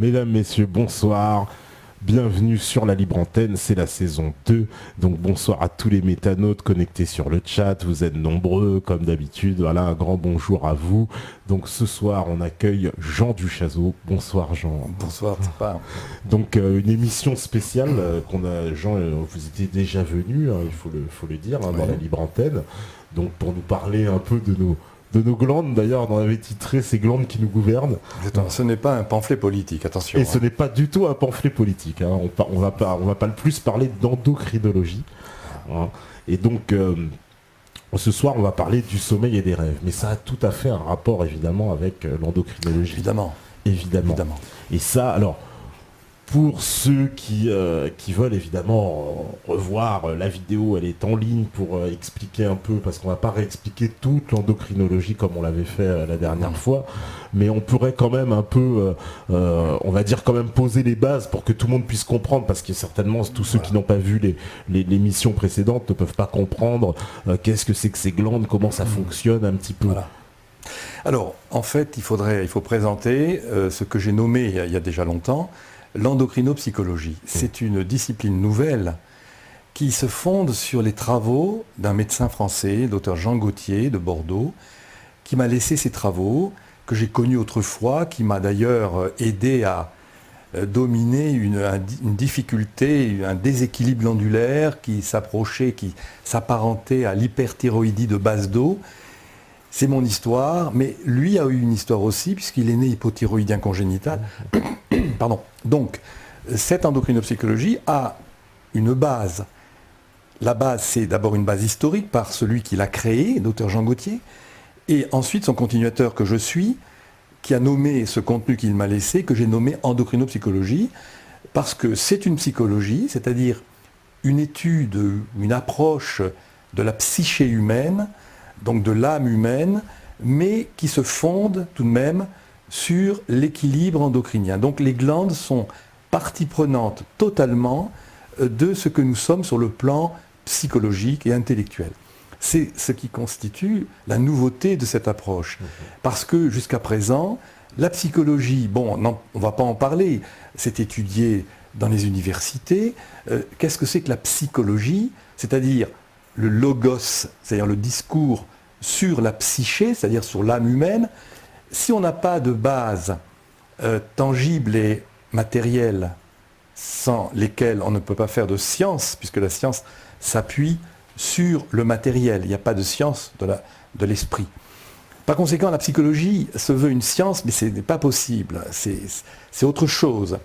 Mesdames, Messieurs, bonsoir. Bienvenue sur la Libre Antenne, c'est la saison 2. Donc bonsoir à tous les métanautes connectés sur le chat. Vous êtes nombreux, comme d'habitude. Voilà, un grand bonjour à vous. Donc ce soir, on accueille Jean Duchazot. Bonsoir Jean. Bonsoir, c'est pas. Donc une émission spéciale qu'on a. Jean, vous étiez déjà venu, hein, il faut le dire, hein, dans la Libre Antenne. Donc pour nous parler un peu de nos glandes, d'ailleurs, on avait titré ces glandes qui nous gouvernent. Ce n'est pas un pamphlet politique, attention. Et ce n'est pas du tout un pamphlet politique. Hein. On va pas le plus parler d'endocrinologie. Hein. Et donc, ce soir, on va parler du sommeil et des rêves. Mais ça a tout à fait un rapport, évidemment, avec l'endocrinologie. Évidemment. Et ça, alors, pour ceux qui veulent évidemment revoir la vidéo, elle est en ligne pour expliquer un peu, parce qu'on va pas réexpliquer toute l'endocrinologie comme on l'avait fait la dernière fois, mais on pourrait quand même un peu, on va dire quand même poser les bases pour que tout le monde puisse comprendre, parce que certainement tous ceux qui n'ont pas vu les missions précédentes ne peuvent pas comprendre qu'est-ce que c'est que ces glandes, comment ça fonctionne un petit peu. Voilà. Alors, en fait, il faut présenter ce que j'ai nommé il y a déjà longtemps, l'endocrinopsychologie. C'est une discipline nouvelle qui se fonde sur les travaux d'un médecin français, Dr Jean Gauthier de Bordeaux, qui m'a laissé ses travaux, que j'ai connus autrefois, qui m'a d'ailleurs aidé à dominer une difficulté, un déséquilibre glandulaire qui s'approchait, qui s'apparentait à l'hyperthyroïdie de base d'eau. C'est mon histoire, mais lui a eu une histoire aussi, puisqu'il est né hypothyroïdien congénital. Pardon. Donc, cette endocrinopsychologie a une base. La base, c'est d'abord une base historique par celui qui l'a créée, Dr Jean Gauthier, et ensuite son continuateur que je suis, qui a nommé ce contenu qu'il m'a laissé, que j'ai nommé endocrinopsychologie, parce que c'est une psychologie, c'est-à-dire une étude, une approche de la psyché humaine, donc de l'âme humaine, mais qui se fonde tout de même sur l'équilibre endocrinien. Donc les glandes sont partie prenante totalement de ce que nous sommes sur le plan psychologique et intellectuel. C'est ce qui constitue la nouveauté de cette approche. Parce que jusqu'à présent, la psychologie, bon, non, on ne va pas en parler, c'est étudié dans les universités. Qu'est-ce que c'est que la psychologie ? C'est-à-dire le logos, c'est-à-dire le discours sur la psyché, c'est-à-dire sur l'âme humaine. Si on n'a pas de base tangible et matérielle sans lesquelles on ne peut pas faire de science, puisque la science s'appuie sur le matériel, il n'y a pas de science de l'esprit. Par conséquent, la psychologie se veut une science, mais ce n'est pas possible, c'est autre chose.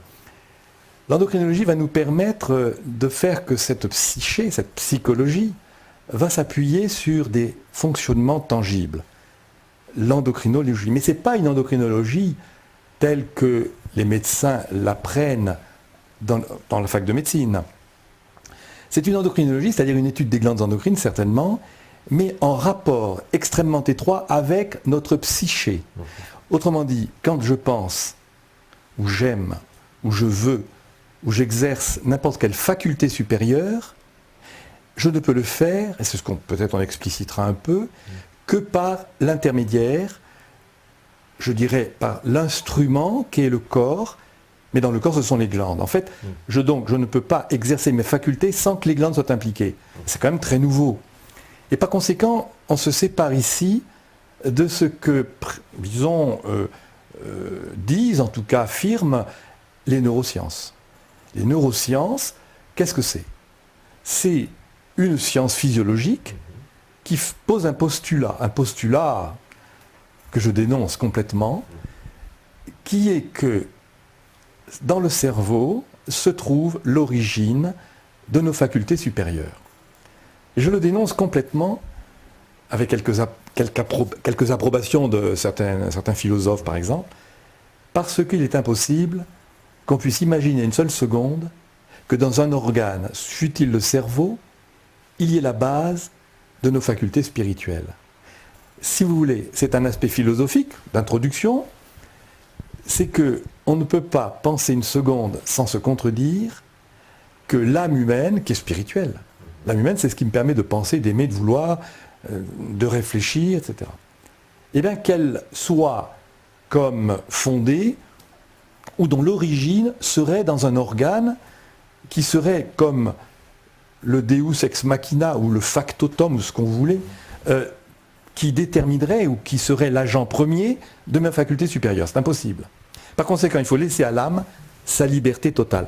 L'endocrinologie va nous permettre de faire que cette psyché, cette psychologie, va s'appuyer sur des fonctionnements tangibles. L'endocrinologie. Mais ce n'est pas une endocrinologie telle que les médecins l'apprennent dans la fac de médecine. C'est une endocrinologie, c'est-à-dire une étude des glandes endocrines, certainement, mais en rapport extrêmement étroit avec notre psyché. Autrement dit, quand je pense, ou j'aime, ou je veux, ou j'exerce n'importe quelle faculté supérieure, je ne peux le faire, et c'est ce qu'on peut-être on explicitera un peu, que par l'intermédiaire, je dirais par l'instrument qui est le corps, mais dans le corps ce sont les glandes. En fait, je ne peux pas exercer mes facultés sans que les glandes soient impliquées. C'est quand même très nouveau. Et par conséquent, on se sépare ici de ce que, disons, disent, en tout cas affirment, les neurosciences. Les neurosciences, qu'est-ce que c'est ? C'est une science physiologique qui pose un postulat que je dénonce complètement, qui est que dans le cerveau se trouve l'origine de nos facultés supérieures. Et je le dénonce complètement avec quelques approbations de certains philosophes par exemple, parce qu'il est impossible qu'on puisse imaginer une seule seconde que dans un organe, fût-il le cerveau, il y ait la base de nos facultés spirituelles. Si vous voulez, c'est un aspect philosophique d'introduction, c'est qu'on ne peut pas penser une seconde sans se contredire que l'âme humaine, qui est spirituelle, l'âme humaine, c'est ce qui me permet de penser, d'aimer, de vouloir, de réfléchir, etc. Eh bien, qu'elle soit comme fondée ou dont l'origine serait dans un organe qui serait comme le Deus ex machina ou le factotum, ou ce qu'on voulait, qui déterminerait ou qui serait l'agent premier de ma faculté supérieure. C'est impossible. Par conséquent, il faut laisser à l'âme sa liberté totale.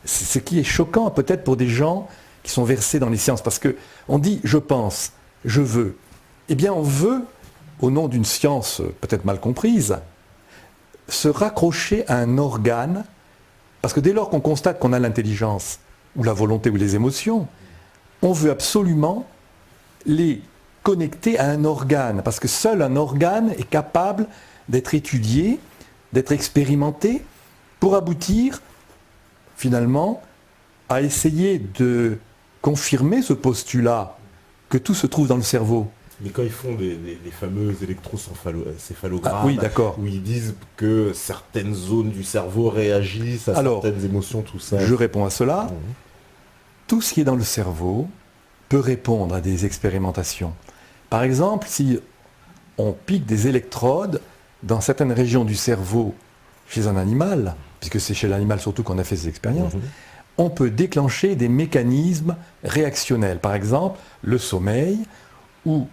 Ce qui est choquant peut-être pour des gens qui sont versés dans les sciences, parce qu'on dit « je pense »,« je veux ». Eh bien, on veut, au nom d'une science peut-être mal comprise, se raccrocher à un organe, parce que dès lors qu'on constate qu'on a l'intelligence, ou la volonté, ou les émotions, on veut absolument les connecter à un organe, parce que seul un organe est capable d'être étudié, d'être expérimenté, pour aboutir, finalement, à essayer de confirmer ce postulat que tout se trouve dans le cerveau. Mais quand ils font les fameux électrocéphalogrammes, oui, d'accord. où ils disent que certaines zones du cerveau réagissent à certaines émotions, tout ça. Je réponds à cela. Tout ce qui est dans le cerveau peut répondre à des expérimentations. Par exemple, si on pique des électrodes dans certaines régions du cerveau chez un animal, puisque c'est chez l'animal surtout qu'on a fait ces expériences, on peut déclencher des mécanismes réactionnels. Par exemple, le sommeil ou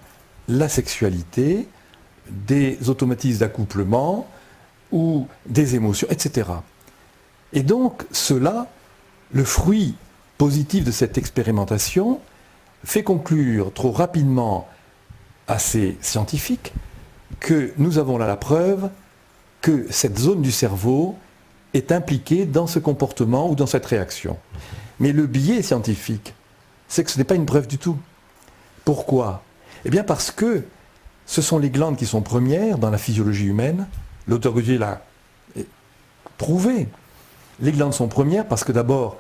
la sexualité, des automatismes d'accouplement ou des émotions, etc. Et donc, cela, le fruit positif de cette expérimentation, fait conclure trop rapidement à ces scientifiques que nous avons là la preuve que cette zone du cerveau est impliquée dans ce comportement ou dans cette réaction. Mais le biais scientifique, c'est que ce n'est pas une preuve du tout. Pourquoi ? Eh bien parce que ce sont les glandes qui sont premières dans la physiologie humaine. L'auteur Gaudier l'a prouvé. Les glandes sont premières parce que d'abord,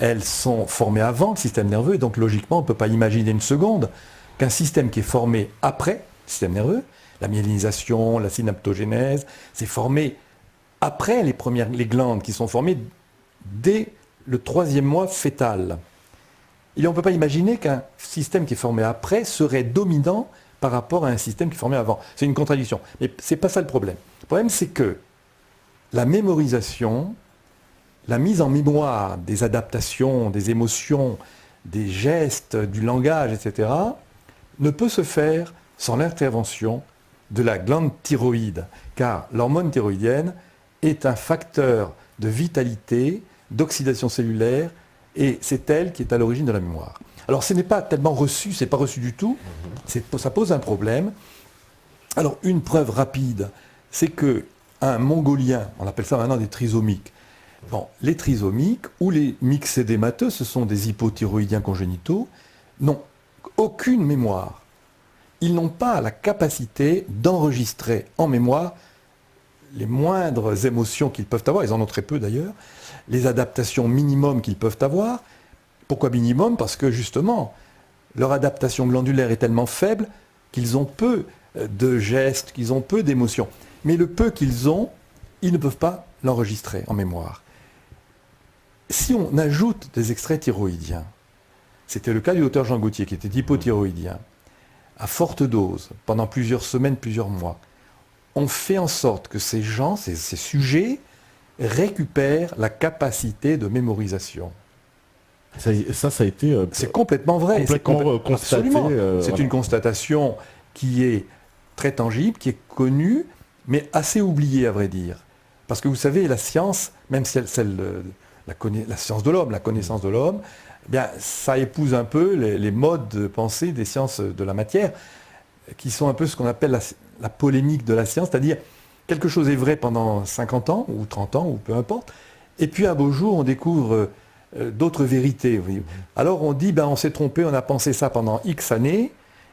elles sont formées avant le système nerveux, et donc logiquement, on ne peut pas imaginer une seconde qu'un système qui est formé après le système nerveux, la myélinisation, la synaptogénèse, c'est formé après les glandes qui sont formées dès le 3e mois fœtal. Et on ne peut pas imaginer qu'un système qui est formé après serait dominant par rapport à un système qui est formé avant. C'est une contradiction. Mais ce n'est pas ça le problème. Le problème, c'est que la mémorisation, la mise en mémoire des adaptations, des émotions, des gestes, du langage, etc., ne peut se faire sans l'intervention de la glande thyroïde, car l'hormone thyroïdienne est un facteur de vitalité, d'oxydation cellulaire, et c'est elle qui est à l'origine de la mémoire. Alors ce n'est pas tellement reçu, c'est pas reçu du tout, ça pose un problème. Alors une preuve rapide, c'est que un mongolien, on appelle ça maintenant des trisomiques. Bon, les trisomiques ou les myxédémateux, ce sont des hypothyroïdiens congénitaux, n'ont aucune mémoire. Ils n'ont pas la capacité d'enregistrer en mémoire les moindres émotions qu'ils peuvent avoir, ils en ont très peu d'ailleurs, les adaptations minimum qu'ils peuvent avoir. Pourquoi minimum ? Parce que justement, leur adaptation glandulaire est tellement faible qu'ils ont peu de gestes, qu'ils ont peu d'émotions. Mais le peu qu'ils ont, ils ne peuvent pas l'enregistrer en mémoire. Si on ajoute des extraits thyroïdiens, c'était le cas du docteur Jean Gauthier qui était hypothyroïdien, à forte dose, pendant plusieurs semaines, plusieurs mois, on fait en sorte que ces gens, ces sujets, récupèrent la capacité de mémorisation. Ça a été... c'est complètement vrai. Complètement constaté. C'est une constatation qui est très tangible, qui est connue, mais assez oubliée à vrai dire. Parce que vous savez, la science, même la science de l'homme, la connaissance de l'homme, eh bien, ça épouse un peu les modes de pensée des sciences de la matière, qui sont un peu ce qu'on appelle la polémique de la science, c'est-à-dire quelque chose est vrai pendant 50 ans, ou 30 ans, ou peu importe, et puis un beau jour, on découvre d'autres vérités. Alors on dit, on s'est trompé, on a pensé ça pendant X années,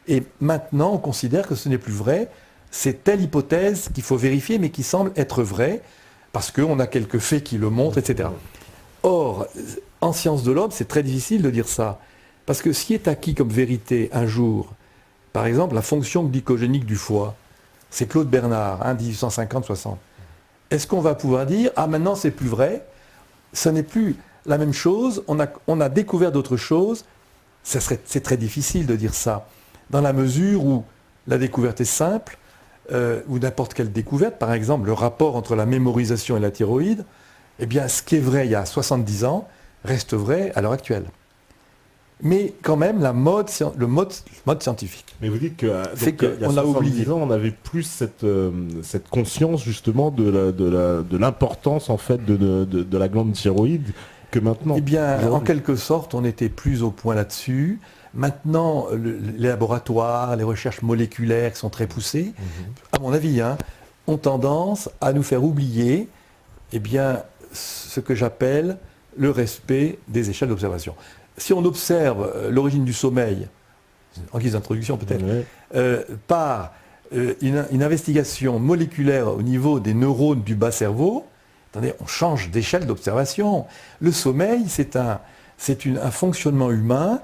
et maintenant on considère que ce n'est plus vrai, c'est telle hypothèse qu'il faut vérifier, mais qui semble être vraie, parce qu'on a quelques faits qui le montrent, etc. Or, en sciences de l'homme, c'est très difficile de dire ça, parce que ce qui est acquis comme vérité un jour, par exemple la fonction glycogénique du foie, c'est Claude Bernard, 1850-60. Est-ce qu'on va pouvoir dire, maintenant c'est plus vrai, ce n'est plus la même chose, on a découvert d'autres choses, c'est très difficile de dire ça, dans la mesure où la découverte est simple, ou n'importe quelle découverte, par exemple le rapport entre la mémorisation et la thyroïde, Eh bien, ce qui est vrai il y a 70 ans reste vrai à l'heure actuelle. Mais quand même, le mode scientifique Mais vous dites que fait qu'on a oublié. Ans, on avait plus cette conscience justement de l'importance en fait de la glande thyroïde que maintenant. Eh bien, en quelque sorte, on était plus au point là-dessus. Maintenant, les laboratoires, les recherches moléculaires qui sont très poussées, à mon avis, ont tendance à nous faire oublier eh bien, ce que j'appelle le respect des échelles d'observation. Si on observe l'origine du sommeil, en guise d'introduction peut-être, par une investigation moléculaire au niveau des neurones du bas cerveau, attendez, on change d'échelle d'observation. Le sommeil, c'est un fonctionnement humain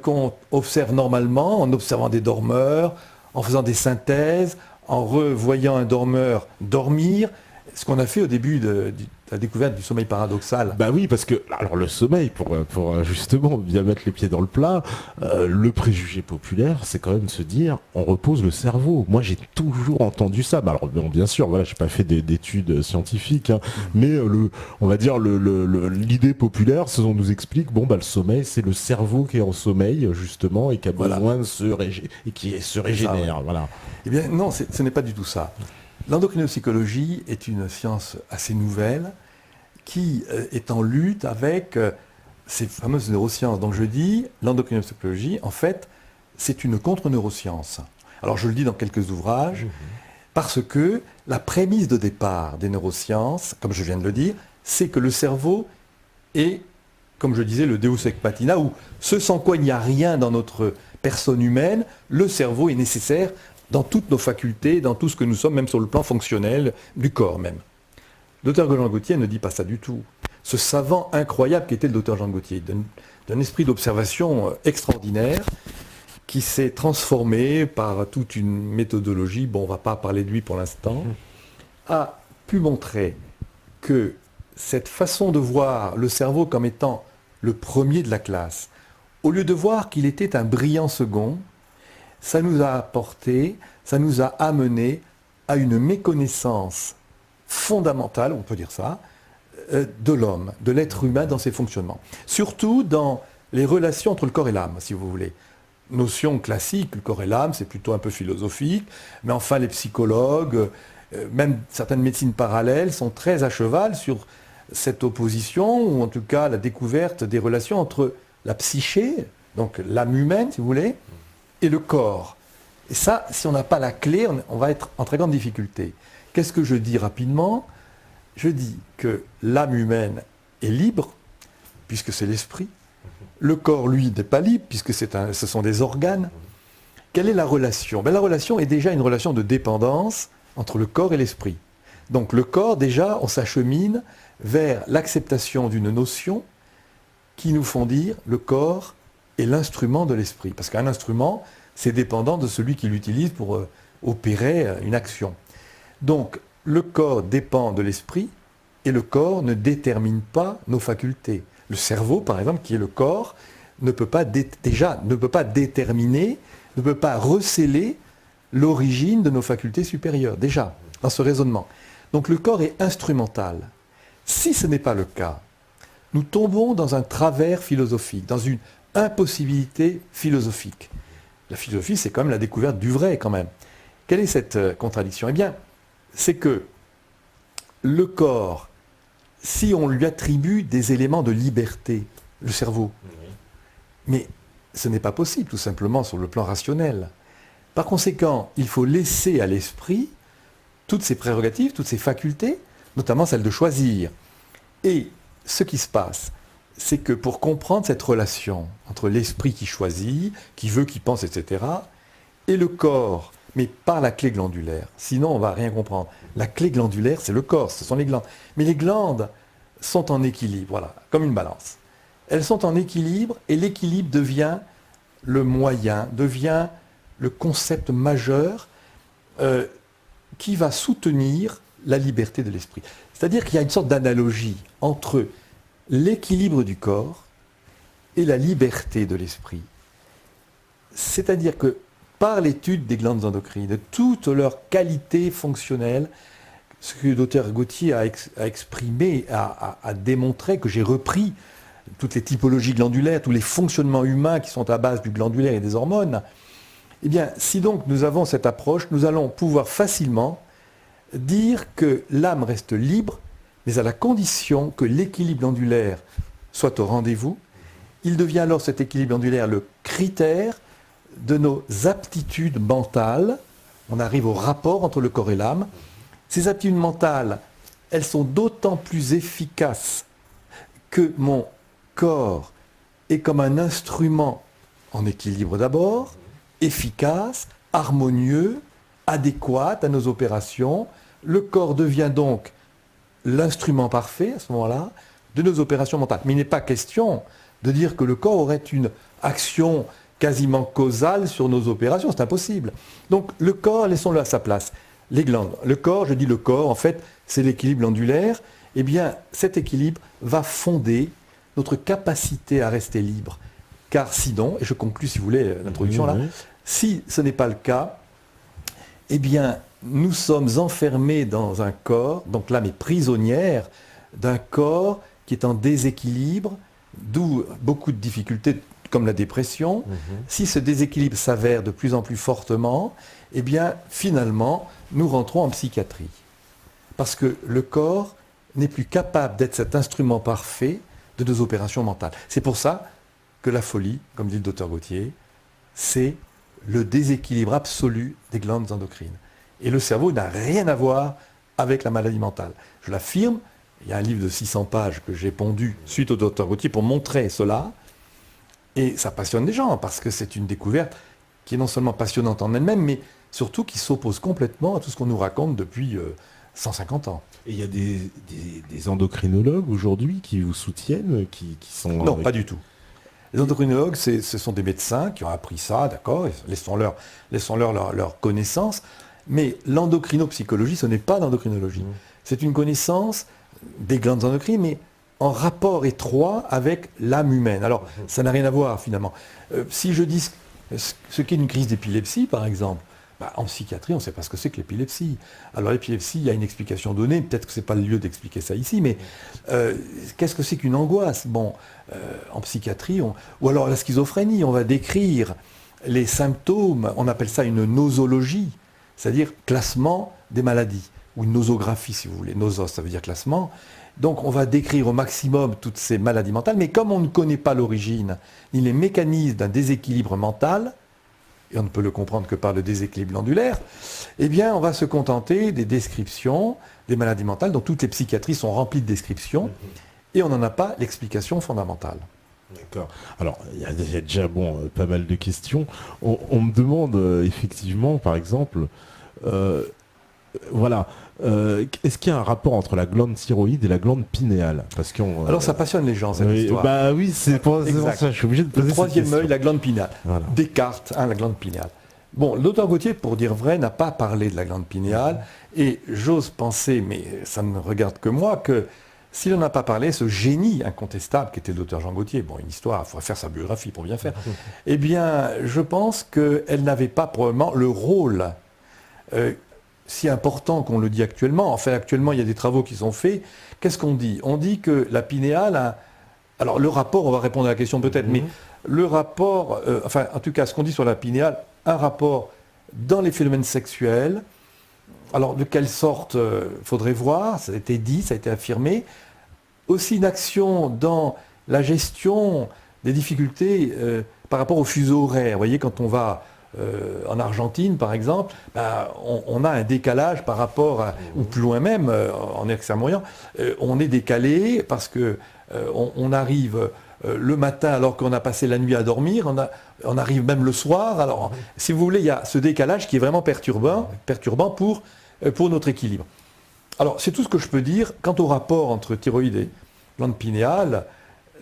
qu'on observe normalement en observant des dormeurs, en faisant des synthèses, en revoyant un dormeur dormir, ce qu'on a fait au début de la découverte du sommeil paradoxal. Bah oui, parce que alors le sommeil, pour justement bien mettre les pieds dans le plat, le préjugé populaire, c'est quand même se dire, on repose le cerveau. Moi, j'ai toujours entendu ça. Bah, alors bien sûr, voilà, j'ai pas fait d'études scientifiques, mais on va dire l'idée populaire, c'est qu'on nous explique, bon bah le sommeil, c'est le cerveau qui est en sommeil justement et qui a besoin de se régénère. Voilà. Eh bien non, ce n'est pas du tout ça. L'endocrinopsychologie est une science assez nouvelle qui est en lutte avec ces fameuses neurosciences. Donc je dis, l'endocrinopsychologie, en fait, c'est une contre-neuroscience. Alors je le dis dans quelques ouvrages, parce que la prémisse de départ des neurosciences, comme je viens de le dire, c'est que le cerveau est, comme je disais, le Deus ex machina, où ce sans quoi il n'y a rien dans notre personne humaine, le cerveau est nécessaire dans toutes nos facultés, dans tout ce que nous sommes, même sur le plan fonctionnel du corps même. Le docteur Jean Gautier ne dit pas ça du tout. Ce savant incroyable qu'était le docteur Jean Gautier, d'un esprit d'observation extraordinaire, qui s'est transformé par toute une méthodologie, bon on ne va pas parler de lui pour l'instant, a pu montrer que cette façon de voir le cerveau comme étant le premier de la classe, au lieu de voir qu'il était un brillant second, ça nous a apporté, ça nous a amené à une méconnaissance fondamentale, on peut dire ça, de l'homme, de l'être humain dans ses fonctionnements. Surtout dans les relations entre le corps et l'âme, si vous voulez. Notion classique, le corps et l'âme, c'est plutôt un peu philosophique, mais enfin les psychologues, même certaines médecines parallèles sont très à cheval sur cette opposition, ou en tout cas la découverte des relations entre la psyché, donc l'âme humaine, si vous voulez, et le corps. Et ça, si on n'a pas la clé, on va être en très grande difficulté. Qu'est-ce que je dis rapidement? Je dis que l'âme humaine est libre, puisque c'est l'esprit. Le corps, lui, n'est pas libre, puisque ce sont des organes. Quelle est la relation? La relation est déjà une relation de dépendance entre le corps et l'esprit. Donc le corps, déjà, on s'achemine vers l'acceptation d'une notion qui nous font dire le corps est l'instrument de l'esprit. Parce qu'un instrument, c'est dépendant de celui qui l'utilise pour opérer une action. Donc, le corps dépend de l'esprit et le corps ne détermine pas nos facultés. Le cerveau, par exemple, qui est le corps, ne peut pas déterminer, ne peut pas recéler l'origine de nos facultés supérieures, déjà, dans ce raisonnement. Donc le corps est instrumental. Si ce n'est pas le cas, nous tombons dans un travers philosophique, dans une impossibilité philosophique. La philosophie, c'est quand même la découverte du vrai, quand même. Quelle est cette contradiction? Eh bien, c'est que le corps, si on lui attribue des éléments de liberté, le cerveau, mais ce n'est pas possible, tout simplement, sur le plan rationnel. Par conséquent, il faut laisser à l'esprit toutes ses prérogatives, toutes ses facultés, notamment celle de choisir. Et ce qui se passe, c'est que pour comprendre cette relation entre l'esprit qui choisit, qui veut, qui pense, etc., et le corps, mais par la clé glandulaire, sinon on ne va rien comprendre. La clé glandulaire, c'est le corps, ce sont les glandes. Mais les glandes sont en équilibre, voilà, comme une balance. Elles sont en équilibre et l'équilibre devient le moyen, devient le concept majeur qui va soutenir la liberté de l'esprit. C'est-à-dire qu'il y a une sorte d'analogie entre l'équilibre du corps et la liberté de l'esprit. C'est-à-dire que par l'étude des glandes endocrines, de toutes leurs qualités fonctionnelles, ce que le docteur Gautier a exprimé, a démontré, que j'ai repris toutes les typologies glandulaires, tous les fonctionnements humains qui sont à base du glandulaire et des hormones. Eh bien, si donc nous avons cette approche, nous allons pouvoir facilement dire que l'âme reste libre, mais à la condition que l'équilibre glandulaire soit au rendez-vous. Il devient alors, cet équilibre glandulaire, le critère de nos aptitudes mentales. On arrive au rapport entre le corps et l'âme. Ces aptitudes mentales, elles sont d'autant plus efficaces que mon corps est comme un instrument en équilibre d'abord, efficace, harmonieux, adéquat à nos opérations. Le corps devient donc l'instrument parfait à ce moment-là de nos opérations mentales. Mais il n'est pas question de dire que le corps aurait une action quasiment causale sur nos opérations, c'est impossible. Donc le corps, laissons-le à sa place. Les glandes, le corps, je dis le corps, en fait, c'est l'équilibre glandulaire. Eh bien, cet équilibre va fonder notre capacité à rester libre. Car sinon, et je conclus si vous voulez l'introduction là, si ce n'est pas le cas, eh bien, nous sommes enfermés dans un corps, donc l'âme est prisonnière d'un corps qui est en déséquilibre, d'où beaucoup de difficultés comme la dépression. Si ce déséquilibre s'avère de plus en plus fortement, eh bien, finalement, nous rentrons en psychiatrie. Parce que le corps n'est plus capable d'être cet instrument parfait de nos opérations mentales. C'est pour ça que la folie, comme dit le docteur Gautier, c'est le déséquilibre absolu des glandes endocrines. Et le cerveau n'a rien à voir avec la maladie mentale. Je l'affirme, il y a un livre de 600 pages que j'ai pondu suite au docteur Gautier pour montrer cela. Et ça passionne les gens, parce que c'est une découverte qui est non seulement passionnante en elle-même, mais surtout qui s'oppose complètement à tout ce qu'on nous raconte depuis 150 ans. Et il y a des endocrinologues aujourd'hui qui vous soutiennent, qui sont... Non, pas du tout. Les endocrinologues, ce sont des médecins qui ont appris ça, d'accord, laissons-leur leur connaissance. Mais l'endocrinopsychologie, ce n'est pas l'endocrinologie. C'est une connaissance des glandes endocrines, mais en rapport étroit avec l'âme humaine. Alors, ça n'a rien à voir finalement. Si je dis ce qu'est une crise d'épilepsie, par exemple, en psychiatrie, on ne sait pas ce que c'est que l'épilepsie. Alors l'épilepsie, il y a une explication donnée, peut-être que ce n'est pas le lieu d'expliquer ça ici, mais qu'est-ce que c'est qu'une angoisse? Bon, en psychiatrie, ou alors la schizophrénie, on va décrire les symptômes, on appelle ça une nosologie, c'est-à-dire classement des maladies, ou une nosographie si vous voulez, nosos ça veut dire classement. Donc on va décrire au maximum toutes ces maladies mentales, mais comme on ne connaît pas l'origine, ni les mécanismes d'un déséquilibre mental, et on ne peut le comprendre que par le déséquilibre glandulaire, eh bien on va se contenter des descriptions des maladies mentales, dont toutes les psychiatries sont remplies de descriptions, et on n'en a pas l'explication fondamentale. D'accord. Alors, il y a déjà pas mal de questions. On me demande effectivement, par exemple, est-ce qu'il y a un rapport entre la glande thyroïde et la glande pinéale? Parce alors ça passionne les gens, cette histoire. Bah oui, c'est pour ça, je suis obligé de poser le troisième cette question. œil, la glande pinéale. Voilà. Descartes, la glande pinéale. Bon, le docteur Gautier, pour dire vrai, n'a pas parlé de la glande pinéale, et j'ose penser, mais ça ne regarde que moi, que s'il n'en a pas parlé, ce génie incontestable qui était le docteur Jean Gautier, bon, une histoire, il faudrait faire sa biographie pour bien faire, eh bien, je pense qu'elle n'avait pas probablement le rôle si important qu'on le dit actuellement. Enfin, actuellement, il y a des travaux qui sont faits. Qu'est-ce qu'on dit? On dit que la pinéale a... Alors, le rapport, on va répondre à la question peut-être, mais le rapport, en tout cas, ce qu'on dit sur la pinéale, un rapport dans les phénomènes sexuels. Alors, de quelle sorte, faudrait voir, ça a été dit, ça a été affirmé. Aussi une action dans la gestion des difficultés par rapport au fuseau horaire. Vous voyez, quand on va en Argentine, par exemple, on a un décalage par rapport à, ou plus loin même, en Extrême-Orient, on est décalé parce que on arrive le matin alors qu'on a passé la nuit à dormir, on arrive même le soir. Alors, si vous voulez, il y a ce décalage qui est vraiment perturbant pour notre équilibre. Alors, c'est tout ce que je peux dire. Quant au rapport entre thyroïde et glande pinéale,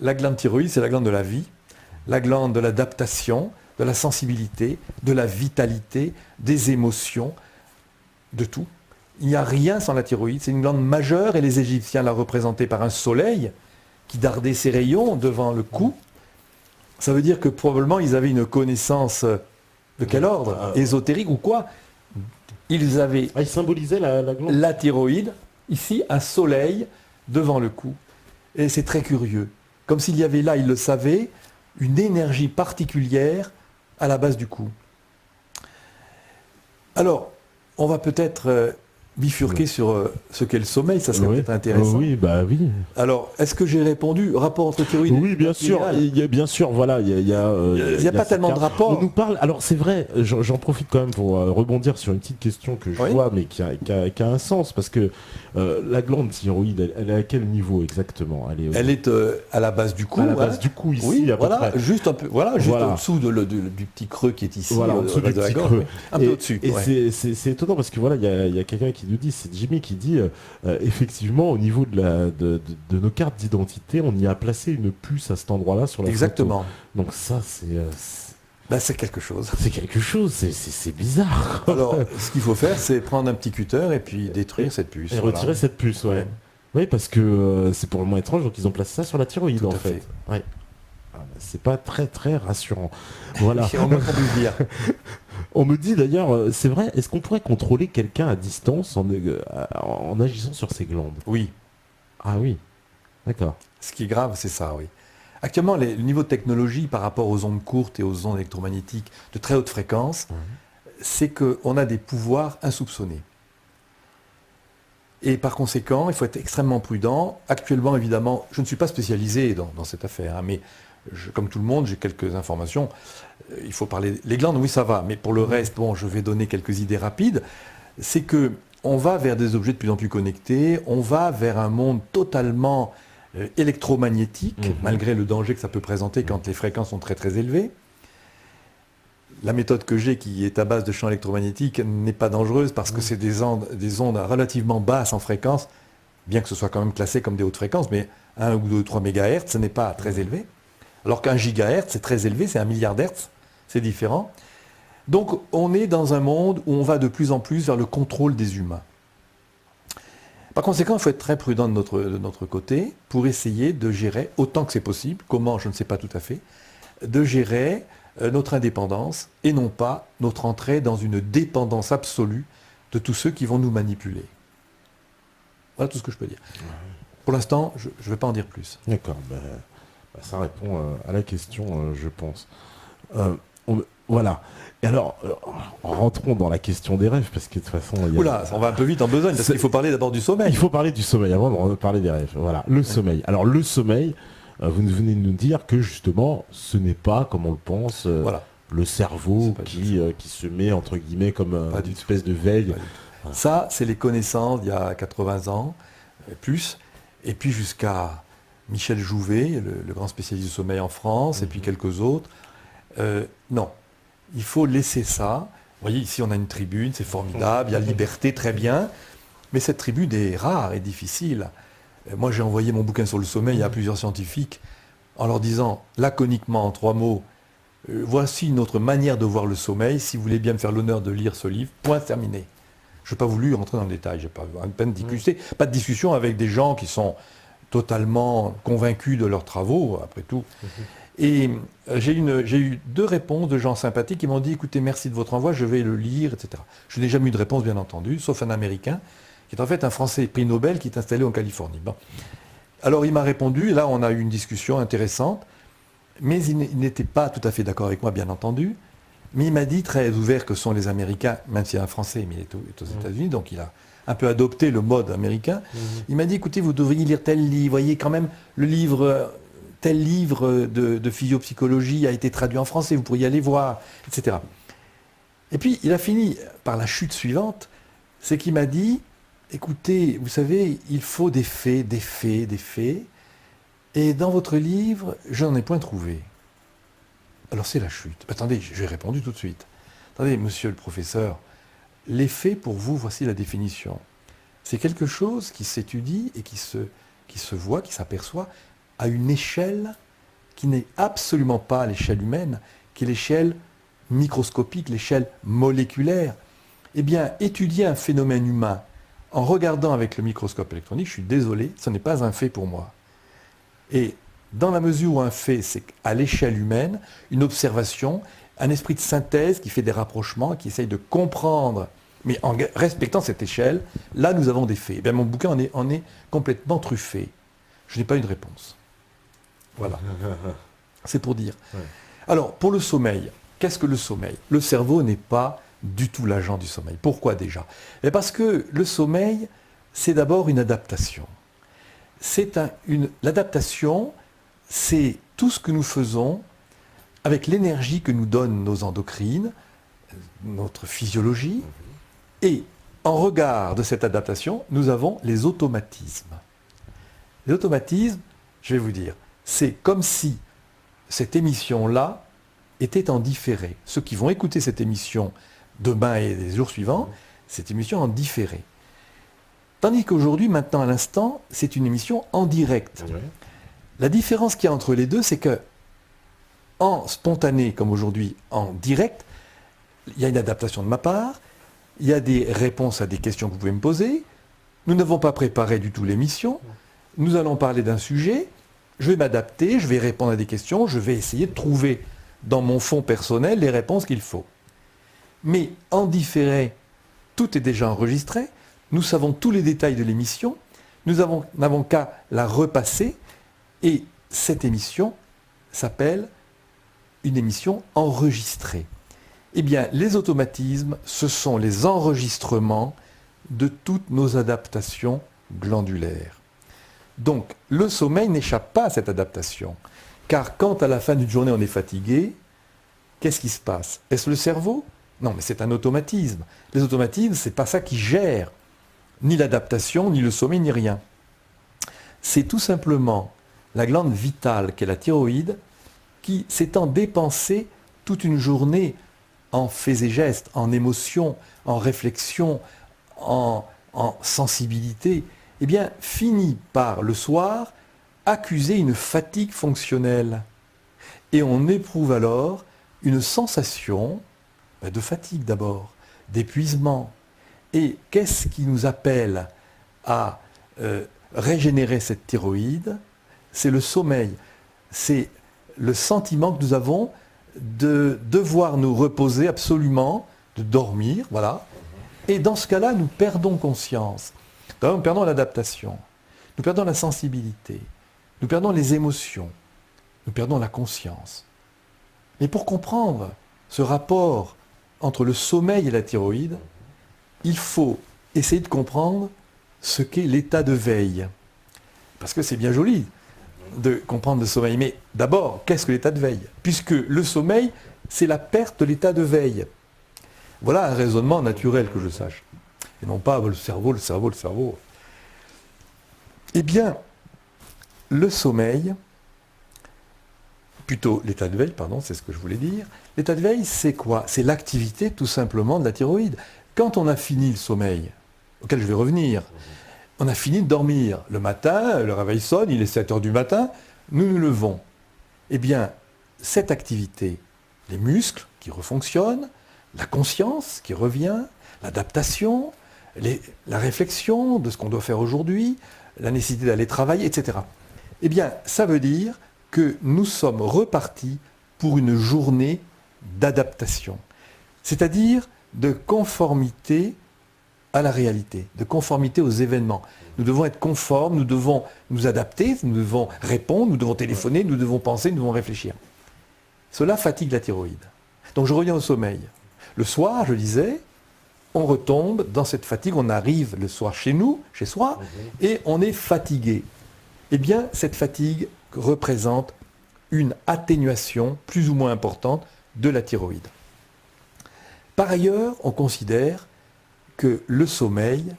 la glande thyroïde, c'est la glande de la vie, la glande de l'adaptation, de la sensibilité, de la vitalité, des émotions, de tout. Il n'y a rien sans la thyroïde. C'est une glande majeure et les Égyptiens la représentaient par un soleil qui dardait ses rayons devant le cou. Ça veut dire que probablement ils avaient une connaissance de quel ordre? Ésotérique ou quoi? ils avaient Ah, il symbolisait la glande. la thyroïde, ici un soleil devant le cou. Et c'est très curieux. Comme s'il y avait là, ils le savaient, une énergie particulière à la base du cou. Alors, on va peut-être bifurquer sur ce qu'est le sommeil, ça serait peut-être intéressant. Oui, bah oui. Alors, est-ce que j'ai répondu rapport entre thyroïde Oui, bien sûr. Il y a, bien sûr, voilà, il y a pas tellement de rapport. On nous parle. Alors c'est vrai. J'en profite quand même pour rebondir sur une petite question que je vois, mais qui a un sens, parce que la glande thyroïde, elle est à quel niveau exactement? Elle est à la base du cou. À la base du cou ici. Oui, à peu près. juste un peu. Voilà, juste au-dessous du petit creux qui est ici. Voilà, en dessous du petit creux. Un peu au-dessus. Et c'est étonnant parce que voilà, il y a quelqu'un qui nous dit, c'est Jimmy qui dit, effectivement, au niveau de nos cartes d'identité, on y a placé une puce à cet endroit-là sur la Exactement. photo. Donc ça, c'est quelque chose. C'est quelque chose, c'est bizarre. Alors, ce qu'il faut faire, c'est prendre un petit cutter et puis détruire cette puce. Et retirer cette puce, ouais. Oui, parce que c'est pour le moins étrange, donc ils ont placé ça sur la thyroïde, tout en à fait. Ouais. C'est pas très très rassurant. Voilà. On me dit d'ailleurs, c'est vrai, est-ce qu'on pourrait contrôler quelqu'un à distance en agissant sur ses glandes? Oui. Ah oui, d'accord. Ce qui est grave, c'est ça, oui. Actuellement, le niveau de technologie par rapport aux ondes courtes et aux ondes électromagnétiques de très haute fréquence, c'est qu'on a des pouvoirs insoupçonnés. Et par conséquent, il faut être extrêmement prudent. Actuellement, évidemment, je ne suis pas spécialisé dans cette affaire, hein, mais comme tout le monde, j'ai quelques informations. Il faut parler. Les glandes, oui, ça va. Mais pour le reste, bon, je vais donner quelques idées rapides. C'est que on va vers des objets de plus en plus connectés. On va vers un monde totalement électromagnétique, malgré le danger que ça peut présenter quand les fréquences sont très très élevées. La méthode que j'ai, qui est à base de champs électromagnétiques, n'est pas dangereuse parce que c'est des ondes relativement basses en fréquence, bien que ce soit quand même classé comme des hautes fréquences, mais 1 ou 2 ou 3 MHz, ce n'est pas très élevé. Alors qu'un gigahertz, c'est très élevé, c'est 1 milliard d'hertz, c'est différent. Donc on est dans un monde où on va de plus en plus vers le contrôle des humains. Par conséquent, il faut être très prudent de notre côté pour essayer de gérer, autant que c'est possible, comment, je ne sais pas tout à fait, de gérer notre indépendance et non pas notre entrée dans une dépendance absolue de tous ceux qui vont nous manipuler. Voilà tout ce que je peux dire. Pour l'instant, je ne vais pas en dire plus. D'accord. Ça répond à la question, je pense. Voilà. Et alors, rentrons dans la question des rêves, parce que de toute façon... Oula, on va un peu vite en besogne, parce qu'il faut parler d'abord du sommeil. Il faut parler du sommeil avant de parler des rêves. Voilà, le sommeil. Alors, le sommeil, vous venez de nous dire que, justement, ce n'est pas, comme on le pense, le cerveau qui se met, entre guillemets, comme une espèce de veille. Voilà. Ça, c'est les connaissances d'il y a 80 ans, plus, et puis jusqu'à Michel Jouvet, le grand spécialiste du sommeil en France, et puis quelques autres. Non. Il faut laisser ça. Vous voyez, ici, on a une tribune, c'est formidable, il y a liberté, très bien. Mais cette tribune est rare et difficile. Moi, j'ai envoyé mon bouquin sur le sommeil à plusieurs scientifiques en leur disant, laconiquement, en 3 mots, voici une autre manière de voir le sommeil. Si vous voulez bien me faire l'honneur de lire ce livre, point terminé. Je n'ai pas voulu rentrer dans le détail. Je n'ai pas pas de discussion avec des gens qui sont totalement convaincus de leurs travaux, après tout. Et j'ai eu 2 réponses de gens sympathiques qui m'ont dit, écoutez, merci de votre envoi, je vais le lire, etc. Je n'ai jamais eu de réponse, bien entendu, sauf un Américain, qui est en fait un Français prix Nobel, qui est installé en Californie. Bon. Alors il m'a répondu, et là on a eu une discussion intéressante, mais il n'était pas tout à fait d'accord avec moi, bien entendu, mais il m'a dit, très ouvert que sont les Américains, même s'il est un Français, mais il est aux États-Unis, donc il a un peu adopté le mode américain. Il m'a dit, écoutez, vous devriez lire tel livre, voyez quand même le livre... tel livre de physiopsychologie a été traduit en français, vous pourriez aller voir, etc. Et puis, il a fini par la chute suivante, c'est qu'il m'a dit, écoutez, vous savez, il faut des faits, et dans votre livre, je n'en ai point trouvé. Alors c'est la chute. Attendez, j'ai répondu tout de suite. Attendez, monsieur le professeur, les faits, pour vous, voici la définition. C'est quelque chose qui s'étudie et qui se voit, qui s'aperçoit, à une échelle qui n'est absolument pas l'échelle humaine, qui est l'échelle microscopique, l'échelle moléculaire. Eh bien, étudier un phénomène humain en regardant avec le microscope électronique, je suis désolé, ce n'est pas un fait pour moi. Et dans la mesure où un fait, c'est à l'échelle humaine, une observation, un esprit de synthèse qui fait des rapprochements, qui essaye de comprendre Mais en respectant cette échelle, là, nous avons des faits. Eh bien, mon bouquin en est complètement truffé. Je n'ai pas une réponse. Voilà. C'est pour dire. Ouais. Alors, pour le sommeil, qu'est-ce que le sommeil? Le cerveau n'est pas du tout l'agent du sommeil. Pourquoi déjà? Parce que le sommeil, c'est d'abord une adaptation. L'adaptation, c'est tout ce que nous faisons avec l'énergie que nous donnent nos endocrines, notre physiologie, et en regard de cette adaptation, nous avons les automatismes. Les automatismes, je vais vous dire, c'est comme si cette émission-là était en différé. Ceux qui vont écouter cette émission demain et les jours suivants, cette émission en différé. Tandis qu'aujourd'hui, maintenant à l'instant, c'est une émission en direct. Ouais. La différence qu'il y a entre les deux, c'est que en spontané, comme aujourd'hui, en direct, il y a une adaptation de ma part, il y a des réponses à des questions que vous pouvez me poser, nous n'avons pas préparé du tout l'émission, nous allons parler d'un sujet, je vais m'adapter, je vais répondre à des questions, je vais essayer de trouver dans mon fond personnel les réponses qu'il faut. Mais en différé, tout est déjà enregistré, nous savons tous les détails de l'émission, nous n'avons qu'à la repasser, et cette émission s'appelle une émission enregistrée. Eh bien, les automatismes, ce sont les enregistrements de toutes nos adaptations glandulaires. Donc, le sommeil n'échappe pas à cette adaptation. Car quand à la fin d'une journée on est fatigué, qu'est-ce qui se passe? Est-ce le cerveau? Non, mais c'est un automatisme. Les automatismes, ce n'est pas ça qui gère ni l'adaptation, ni le sommeil, ni rien. C'est tout simplement la glande vitale qu'est la thyroïde qui, s'étant dépensée toute une journée en faits et gestes, en émotions, en réflexions, en sensibilité, eh bien, finit par, le soir, accuser une fatigue fonctionnelle. Et on éprouve alors une sensation de fatigue d'abord, d'épuisement. Et qu'est-ce qui nous appelle à régénérer cette thyroïde? C'est le sommeil. C'est le sentiment que nous avons de devoir nous reposer absolument, de dormir, voilà. Et dans ce cas-là, nous perdons conscience. D'abord, nous perdons l'adaptation, nous perdons la sensibilité, nous perdons les émotions, nous perdons la conscience. Mais pour comprendre ce rapport entre le sommeil et la thyroïde, il faut essayer de comprendre ce qu'est l'état de veille. Parce que c'est bien joli de comprendre le sommeil. Mais d'abord, qu'est-ce que l'état de veille? Puisque le sommeil, c'est la perte de l'état de veille. Voilà un raisonnement naturel que je sache. Et non pas le cerveau, le cerveau, le cerveau. Eh bien, le sommeil, plutôt l'état de veille, pardon, c'est ce que je voulais dire. L'état de veille, c'est quoi? C'est l'activité tout simplement de la thyroïde. Quand on a fini le sommeil, auquel je vais revenir, on a fini de dormir. Le matin, le réveil sonne, il est 7 heures du matin, nous nous levons. Eh bien, cette activité, les muscles qui refonctionnent, la conscience qui revient, l'adaptation, la réflexion de ce qu'on doit faire aujourd'hui, la nécessité d'aller travailler, etc. Eh bien, ça veut dire que nous sommes repartis pour une journée d'adaptation. C'est-à-dire de conformité à la réalité, de conformité aux événements. Nous devons être conformes, nous devons nous adapter, nous devons répondre, nous devons téléphoner, nous devons penser, nous devons réfléchir. Cela fatigue la thyroïde. Donc je reviens au sommeil. Le soir, je disais, on retombe dans cette fatigue, on arrive le soir chez nous, chez soi, et on est fatigué. Eh bien, cette fatigue représente une atténuation plus ou moins importante de la thyroïde. Par ailleurs, on considère que le sommeil,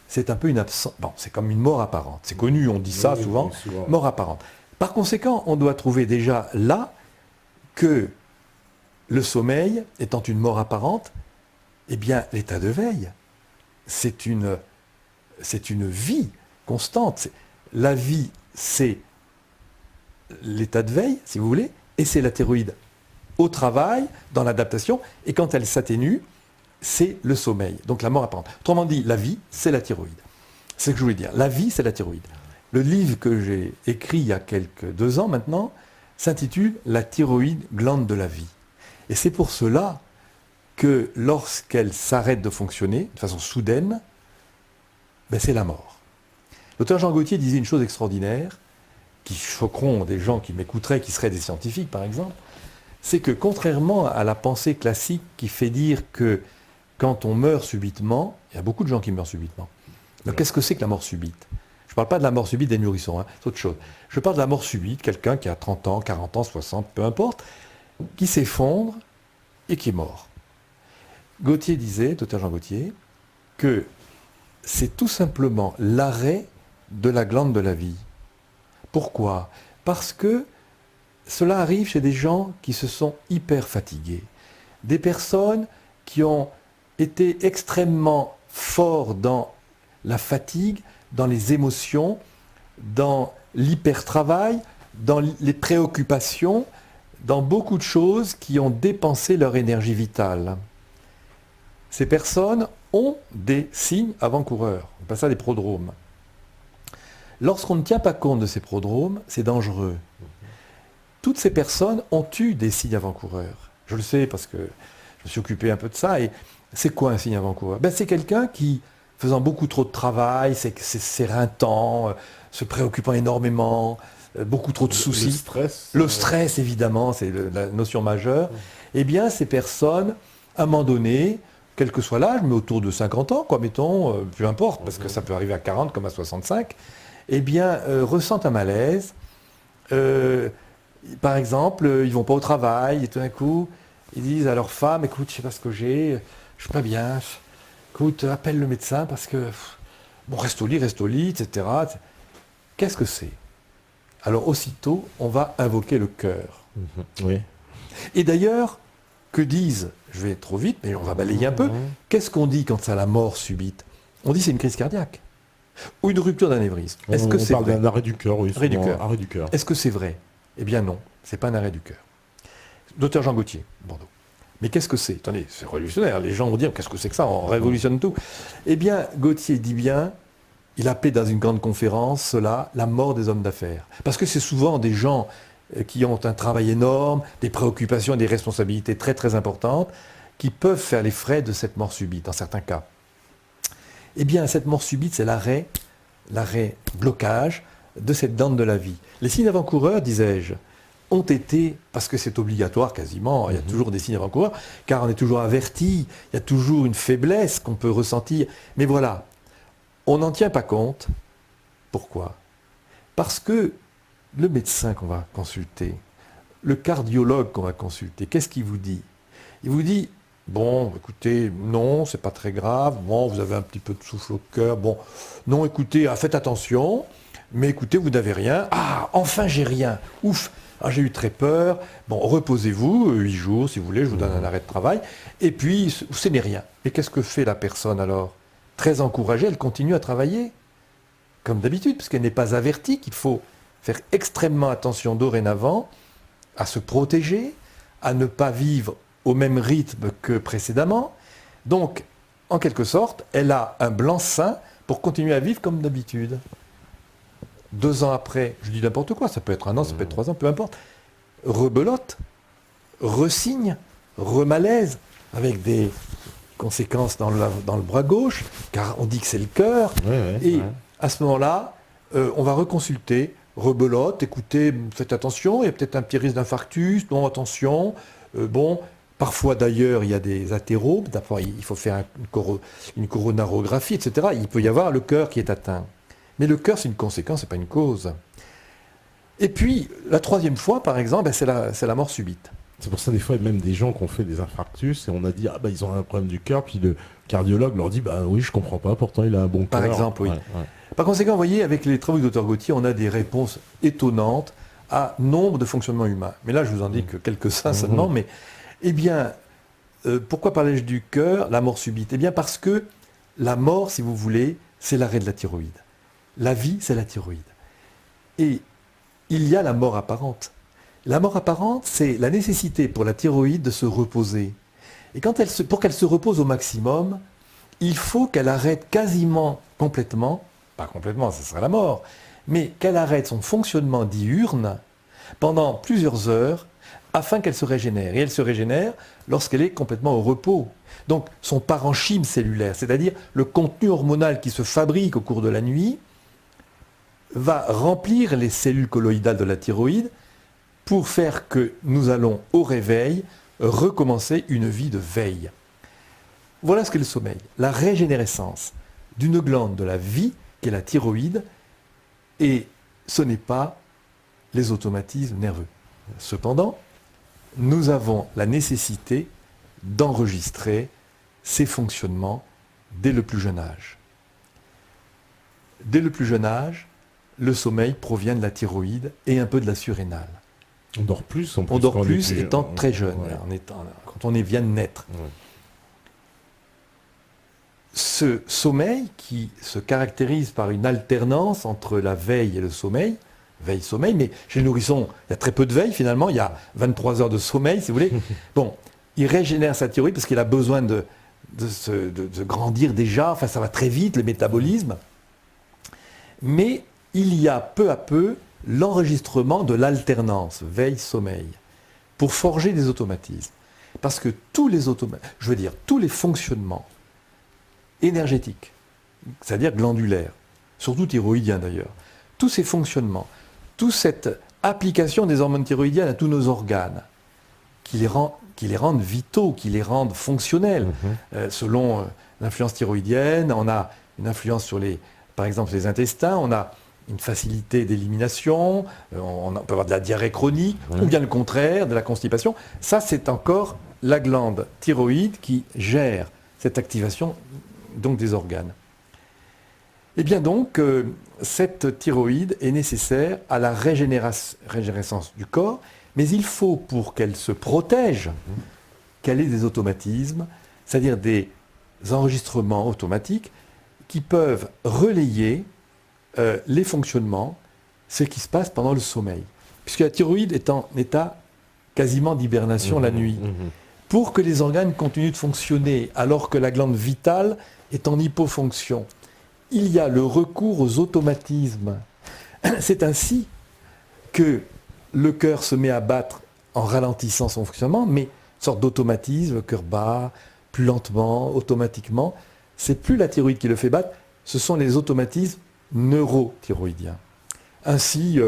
c'est un peu une absence. Bon, c'est comme une mort apparente. C'est connu, on dit ça souvent, mort apparente. Par conséquent, on doit trouver déjà là que le sommeil étant une mort apparente, eh bien, l'état de veille, c'est une vie constante. La vie, c'est l'état de veille, si vous voulez, et c'est la thyroïde au travail, dans l'adaptation, et quand elle s'atténue, c'est le sommeil, donc la mort apparente. Autrement dit, la vie, c'est la thyroïde. C'est ce que je voulais dire. La vie, c'est la thyroïde. Le livre que j'ai écrit il y a 2 ans maintenant s'intitule « La thyroïde, glande de la vie ». Et c'est pour cela que lorsqu'elle s'arrête de fonctionner de façon soudaine, ben c'est la mort. L'auteur Jean Gauthier disait une chose extraordinaire, qui choqueront des gens qui m'écouteraient, qui seraient des scientifiques par exemple, c'est que contrairement à la pensée classique qui fait dire que quand on meurt subitement, il y a beaucoup de gens qui meurent subitement. Donc qu'est-ce que c'est que la mort subite? Je ne parle pas de la mort subite des nourrissons, c'est autre chose. Je parle de la mort subite, quelqu'un qui a 30 ans, 40 ans, 60, peu importe, qui s'effondre et qui est mort. Gauthier disait, docteur Jean Gauthier, que c'est tout simplement l'arrêt de la glande de la vie. Pourquoi? Parce que cela arrive chez des gens qui se sont hyper fatigués. Des personnes qui ont été extrêmement forts dans la fatigue, dans les émotions, dans l'hyper-travail, dans les préoccupations, dans beaucoup de choses qui ont dépensé leur énergie vitale. Ces personnes ont des signes avant-coureurs. On appelle ça des prodromes. Lorsqu'on ne tient pas compte de ces prodromes, c'est dangereux. Toutes ces personnes ont eu des signes avant-coureurs. Je le sais parce que je me suis occupé un peu de ça. Et c'est quoi un signe avant-coureur? C'est quelqu'un qui, faisant beaucoup trop de travail, c'est s'éreintant, se préoccupant énormément, beaucoup trop de soucis. Le stress. Le stress, évidemment, c'est la notion majeure. Eh bien, ces personnes, à un moment donné, quel que soit l'âge, mais autour de 50 ans, quoi, mettons, peu importe, parce que ça peut arriver à 40 comme à 65, eh bien, ressentent un malaise. Par exemple, ils ne vont pas au travail, et tout d'un coup, ils disent à leur femme, écoute, je ne sais pas ce que j'ai, je ne suis pas bien, écoute, appelle le médecin parce que, bon, reste au lit, etc. Qu'est-ce que c'est? Alors, aussitôt, on va invoquer le cœur. Oui. Et d'ailleurs, que disent, je vais trop vite, mais on va balayer un peu, qu'est-ce qu'on dit quand c'est la mort subite? On dit c'est une crise cardiaque ou une rupture d'anévrisme. Est-ce que c'est vrai? On parle d'un arrêt du cœur, oui. Arrêt du cœur. Arrêt du cœur. Est-ce que c'est vrai? Eh bien non, c'est pas un arrêt du cœur. Docteur Jean Gauthier, Bordeaux. Mais qu'est-ce que c'est? Attendez, c'est révolutionnaire. Les gens vont dire, qu'est-ce que c'est que ça? On révolutionne tout. Eh bien, Gauthier dit bien, il appelait dans une grande conférence cela la mort des hommes d'affaires. Parce que c'est souvent des gens qui ont un travail énorme, des préoccupations et des responsabilités très très importantes, qui peuvent faire les frais de cette mort subite, dans certains cas. Eh bien, cette mort subite, c'est l'arrêt blocage de cette dent de la vie. Les signes avant-coureurs, disais-je, ont été, parce que c'est obligatoire quasiment, il y a toujours des signes avant-coureurs, car on est toujours averti, il y a toujours une faiblesse qu'on peut ressentir. Mais voilà, on n'en tient pas compte. Pourquoi? Parce que le médecin qu'on va consulter, le cardiologue qu'on va consulter, qu'est-ce qu'il vous dit? Il vous dit, bon, écoutez, non, c'est pas très grave, bon, vous avez un petit peu de souffle au cœur, bon, non, écoutez, faites attention, mais écoutez, vous n'avez rien, enfin j'ai rien, ouf, j'ai eu très peur, bon, reposez-vous, 8 jours si vous voulez, je vous donne un arrêt de travail, et puis ce n'est rien. Et qu'est-ce que fait la personne alors? Très encouragée, elle continue à travailler, comme d'habitude, parce qu'elle n'est pas avertie qu'il faut faire extrêmement attention dorénavant à se protéger, à ne pas vivre au même rythme que précédemment. Donc, en quelque sorte, elle a un blanc-seing pour continuer à vivre comme d'habitude. 2 ans après, je dis n'importe quoi, ça peut être 1 an, ça peut être 3 ans, peu importe, rebelote, resigne, remalaise, avec des conséquences dans le bras gauche, car on dit que c'est le cœur, à ce moment-là, on va reconsulter, rebelote, écoutez, faites attention, il y a peut-être un petit risque d'infarctus, non, attention, bon, parfois d'ailleurs il y a des athéros, d'abord il faut faire une coronarographie, etc. Il peut y avoir le cœur qui est atteint. Mais le cœur c'est une conséquence, c'est pas une cause. Et puis, la 3e fois, par exemple, c'est la mort subite. C'est pour ça, des fois, il y a même des gens qui ont fait des infarctus et on a dit, ils ont un problème du cœur, puis le cardiologue leur dit, oui, je comprends pas, pourtant il a un bon cœur. Par exemple, oui. Ouais. Par conséquent, vous voyez, avec les travaux du Dr Gauthier, on a des réponses étonnantes à nombre de fonctionnements humains. Mais là, je vous en dis que quelques-uns seulement, mais, eh bien, pourquoi parlais-je du cœur, la mort subite? Eh bien, parce que la mort, si vous voulez, c'est l'arrêt de la thyroïde. La vie, c'est la thyroïde. Et il y a la mort apparente. La mort apparente, c'est la nécessité pour la thyroïde de se reposer. Et pour qu'elle se repose au maximum, il faut qu'elle arrête quasiment complètement, pas complètement, ce serait la mort, mais qu'elle arrête son fonctionnement diurne pendant plusieurs heures afin qu'elle se régénère. Et elle se régénère lorsqu'elle est complètement au repos. Donc son parenchyme cellulaire, c'est-à-dire le contenu hormonal qui se fabrique au cours de la nuit, va remplir les cellules colloïdales de la thyroïde pour faire que nous allons au réveil recommencer une vie de veille. Voilà ce qu'est le sommeil, la régénérescence d'une glande de la vie qui est la thyroïde, et ce n'est pas les automatismes nerveux. Cependant, nous avons la nécessité d'enregistrer ces fonctionnements dès le plus jeune âge. Dès le plus jeune âge, le sommeil provient de la thyroïde et un peu de la surrénale. On dort plus, on dort plus étant très jeune, quand on vient de naître. Ouais. Ce sommeil qui se caractérise par une alternance entre la veille et le sommeil, veille-sommeil, mais chez le nourrisson, il y a très peu de veille finalement, il y a 23 heures de sommeil si vous voulez. Bon, il régénère sa thyroïde parce qu'il a besoin de grandir déjà, enfin ça va très vite, le métabolisme. Mais il y a peu à peu l'enregistrement de l'alternance veille-sommeil pour forger des automatismes. Parce que tous les fonctionnements énergétiques, c'est-à-dire glandulaires, surtout thyroïdiens d'ailleurs, tous ces fonctionnements, toute cette application des hormones thyroïdiennes à tous nos organes, qui les rendent vitaux, qui les rendent fonctionnels. Selon l'influence thyroïdienne, on a une influence sur par exemple les intestins, on a une facilité d'élimination, on peut avoir de la diarrhée chronique, ou bien le contraire, de la constipation. Ça, c'est encore la glande thyroïde qui gère cette activation donc des organes. Et bien donc, cette thyroïde est nécessaire à la régénérescence du corps, mais il faut, pour qu'elle se protège, qu'elle ait des automatismes, c'est-à-dire des enregistrements automatiques qui peuvent relayer les fonctionnements, ce qui se passe pendant le sommeil. Puisque la thyroïde est en état quasiment d'hibernation la nuit. Pour que les organes continuent de fonctionner alors que la glande vitale est en hypofonction, il y a le recours aux automatismes. C'est ainsi que le cœur se met à battre en ralentissant son fonctionnement, mais une sorte d'automatisme, le cœur bat plus lentement, automatiquement. C'est plus la thyroïde qui le fait battre, ce sont les automatismes neurothyroïdiens. Ainsi,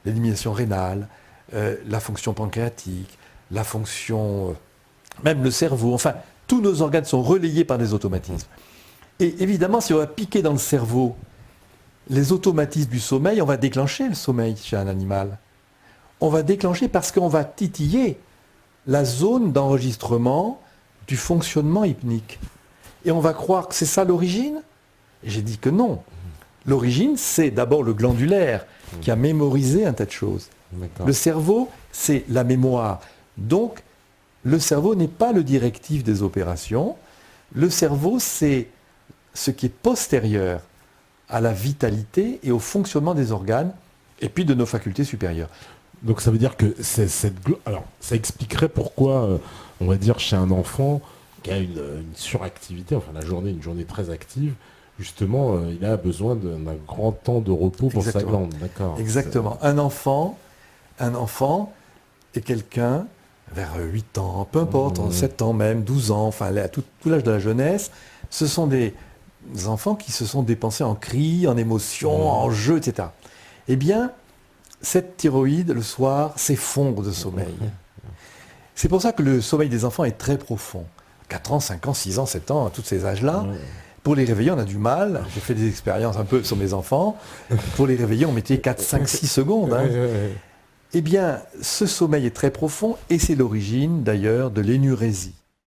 l'élimination rénale, la fonction pancréatique, la fonction, même le cerveau, enfin, tous nos organes sont relayés par des automatismes. Et évidemment, si on va piquer dans le cerveau les automatismes du sommeil, on va déclencher le sommeil chez un animal. On va déclencher parce qu'on va titiller la zone d'enregistrement du fonctionnement hypnique. Et on va croire que c'est ça l'origine. Et j'ai dit que non. L'origine, c'est d'abord le glandulaire qui a mémorisé un tas de choses. Le cerveau, c'est la mémoire. Donc, le cerveau n'est pas le directif des opérations. Le cerveau, c'est ce qui est postérieur à la vitalité et au fonctionnement des organes et puis de nos facultés supérieures. Donc ça veut dire que alors ça expliquerait pourquoi, on va dire, chez un enfant qui a une suractivité, enfin une journée très active, justement, il a besoin d'un grand temps de repos pour sa glande. D'accord. Exactement. Un enfant est quelqu'un vers 8 ans, peu importe, 7 ans même, 12 ans, enfin à tout l'âge de la jeunesse, ce sont des enfants qui se sont dépensés en cris, en émotions, en jeux, etc. Eh bien, cette thyroïde, le soir, s'effondre de sommeil. C'est pour ça que le sommeil des enfants est très profond. 4 ans, 5 ans, 6 ans, 7 ans, à tous ces âges-là. Pour les réveiller, on a du mal. J'ai fait des expériences un peu sur mes enfants. Pour les réveiller, on mettait 4, 5, 6 secondes. Eh bien, ce sommeil est très profond et c'est l'origine d'ailleurs de l'énurésie.